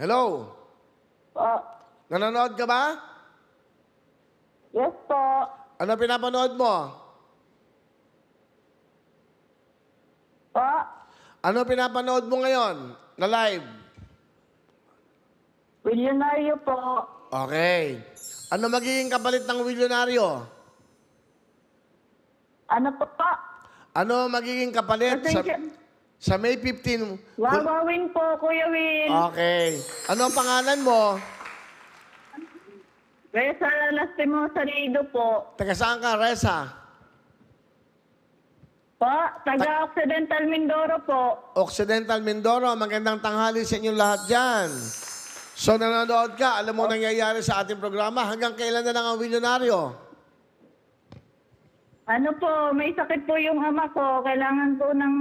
Hello? Po. Nanonood ka ba? Yes po. Ano pinapanood mo? Po. Ano pinapanood mo ngayon na live? Milyonaryo po. Okay. Ano magiging kapalit ng milyonaryo? Ano po po? Ano magiging kapalit sa May 15? Wawawin po, Kuya Will. Okay. Ano ang pangalan mo? Reza Lastimosa Lido po. Taga saan ka, Reza? Po, taga Occidental Mindoro po. Occidental Mindoro. Magandang tanghali sa inyong lahat dyan. So, nanonood ka. Alam mo nangyayari sa ating programa. Hanggang kailan na lang ang milyonaryo? Ano po, may sakit po yung ama ko. Kailangan po ng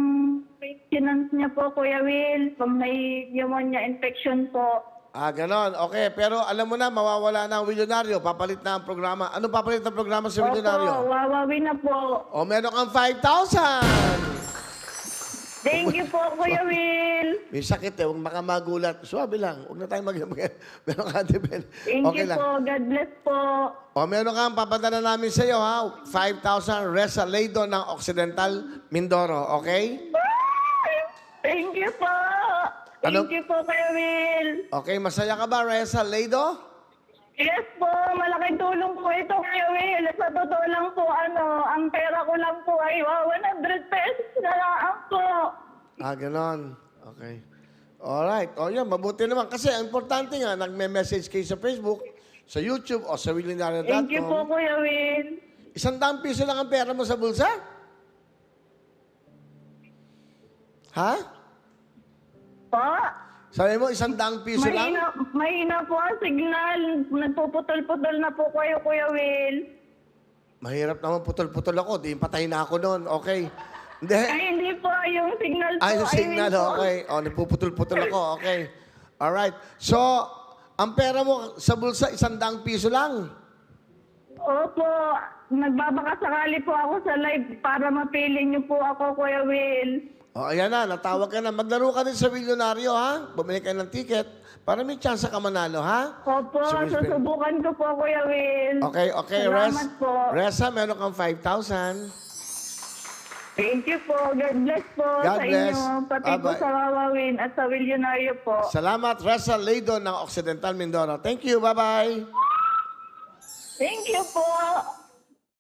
maintenance niya po, Kuya Will. Pag may pneumonia infection po. Ganon. Okay. Pero alam mo na, mawawala na ang milyonaryo. Papalit na ang programa. Ano papalit ng programa sa milyonaryo? Opo, wawawin na po. O, meron kang 5,000! Thank you po, Kuya Will. May sakit eh. Huwag baka magulat. Suwabe lang. Huwag na tayo meron ka, Depend. Thank Okay you lang. po. God bless po. O, meron kang papadala namin sa iyo, ha? 5,000 Reza Leido ng Occidental Mindoro. Okay? Thank you po. Ano? Thank you po, Kuya Will. Okay, masaya ka ba, Reza Leido? Yes po, malaking tulong po ito, Kuya Will. Sa totoo lang po, ang pera ko lang po ay 100 pesos na lang po. Ganon. Okay. Alright. O yan, mabuti naman. Kasi ang importante nga, nagme-message kayo sa Facebook, sa YouTube, o sa willionaire.com. Thank you po, Kuya Will. 100 piso lang ang pera mo sa bulsa? Ha? Po? Sabi mo, 100 piso lang? Mahina po ang signal. Nagpuputol-putol na po kayo, Kuya Will. Mahirap naman putol-putol ako. Di patay na ako noon. Okay. Hindi. Ay, hindi po. Yung signal po. Yung signal. I mean po. Okay. O, nagpuputol-putol ako. Okay. Alright. So, ang pera mo sa bulsa, 100 piso lang. Opo. Nagbabakasakali po ako sa live para mapili niyo po ako, Kuya Will. O, ayan na. Natawag ka na. Maglaro ka din sa milyonaryo, ha? Bumili ka ng ticket para may chance ka manalo, ha? Opo, So, susubukan ko po, Kuya Will. Okay. Salamat po. Reza, meron kang 5,000. Thank you po. God bless po God sa bless. inyo. Pati po Bye-bye. sa Wawawin at sa Milyonaryo po. Salamat, Reza Leido ng Occidental Mindoro. Thank you. Bye-bye. Thank you po.